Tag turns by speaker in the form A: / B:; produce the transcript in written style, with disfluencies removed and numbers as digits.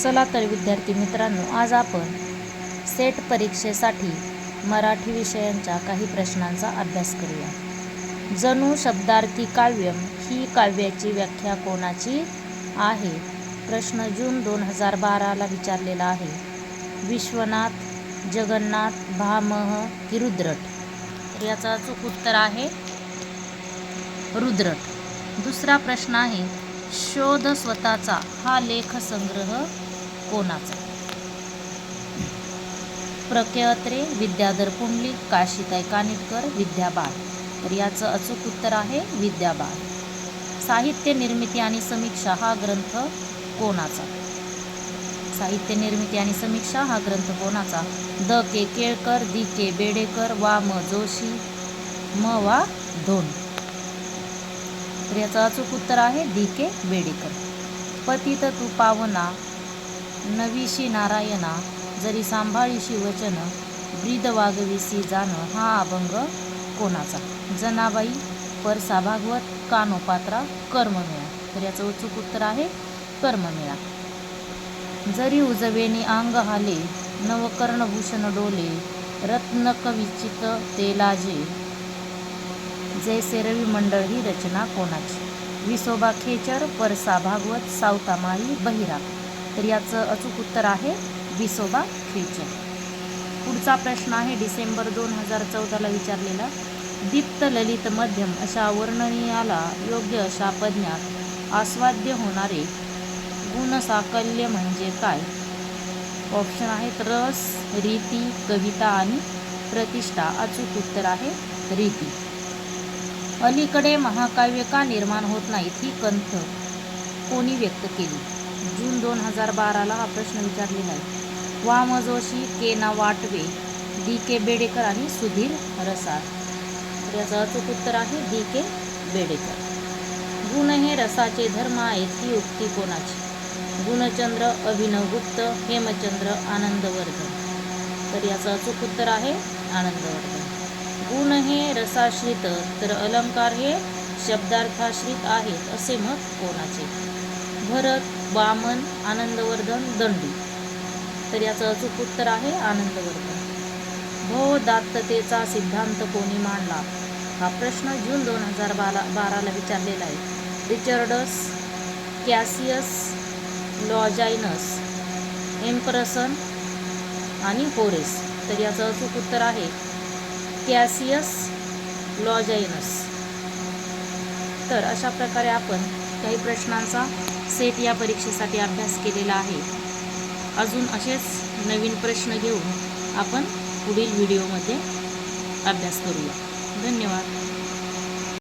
A: चला तर विद्यार्थी मित्रांनो, आज आपण सेट परीक्षेसाठी मराठी विषयांच्या काही प्रश्नांचा अभ्यास करूया। जणू शब्दार्थी काव्यम ही काव्याची व्याख्या कोणाची आहे? प्रश्न जून 2012 ला विचारलेला आहे। विश्वनाथ, जगन्नाथ, भामह की रुद्रट? तर याचं अचूक उत्तर आहे रुद्रट। दुसरा प्रश्न आहे, शोध स्वतःचा हा लेख संग्रह कोणाचा? प्र के अत्रे, विद्याधर पुंडलिक, काशीताई कानिटकर, विद्या बाळ? तर याचं अचूक उत्तर आहे विद्या बाळ। साहित्य निर्मिती आणि समीक्षा हा ग्रंथ कोणाचा? साहित्य निर्मिती आणि समीक्षा हा ग्रंथ कोणाचा? द के केळकर, दी के बेडेकर, वा म जोशी, म वा धोंड? तर याचं अचूक उत्तर आहे दी के बेडेकर। पतित तू पावना, नवीशी नारायणा, जरी सांभाळीशी वचन, ब्रीद वागविसी जाण हा अभंग कोणाचा? जनाबाई, परसा भागवत, कानोपात्रा, कर्ममेळा? तर याचं अचूक उत्तर आहे कर्ममेळा। जरी उजवेनी अंग हाले, नवकर्णभूषण डोले, रत्नक विचित ते लाजे, जैसे रवी मंडळ ही रचना कोणाची? विसोबा खेचर, परसा भागवत, सावतामाळी, बहिरा? तर याचं अचूक उत्तर आहे विसोबा खेचर। पुढचा प्रश्न आहे डिसेंबर 2014 ला विचारलेला। दीप्त ललित मध्यम अशा वर्णनीयाला योग्य अशा पद्यात आस्वाद्य होणारे गुणसाकल्य म्हणजे काय? ऑप्शन आहेत रस, रीती, कविता आणि प्रतिष्ठा। अचूक उत्तर आहे रीती। अलीकडे महाकाव्य का निर्माण होत नाहीत ही खंत कोणी व्यक्त केली? जून 2012 ला हा प्रश्न विचारलेला आहे। वा म जोशी, के ना वाटवे, दी के बेडेकर आणि सुधीर रसाळ? तर याचं अचूक उत्तर आहे दी के बेडेकर। गुण हे रसाचे धर्म आहेत ही उक्ती कोणाची? गुणचंद्र, अभिनव गुप्त, हेमचंद्र, आनंदवर्धन? तर याचं अचूक उत्तर आहे आनंदवर्धन। गुण हे रसाश्रित तर अलंकार हे शब्दार्थाश्रित आहेत असे मत कोणाचे? भरत, वामन, आनंदवर्धन, दंडी? तर याचं अचूक उत्तर आहे आनंदवर्धन। भवदात्ततेचा सिद्धांत कोणी मांडला? हा प्रश्न जून 2012 ला विचारलेला आहे। रिचर्डस, कॅसियस, लॉजाइनस, एम्परसन आणि होरेस? तर याचं अचूक उत्तर आहे कॅसियस लॉजाइनस। तर अशा प्रकारे आपण काही प्रश्नांचा सेट या परीक्षेसाठी अभ्यास केलेला आहे। अजून असेच नवीन प्रश्न घेऊन आपण पुढील व्हिडिओमध्ये अभ्यास करूया। धन्यवाद।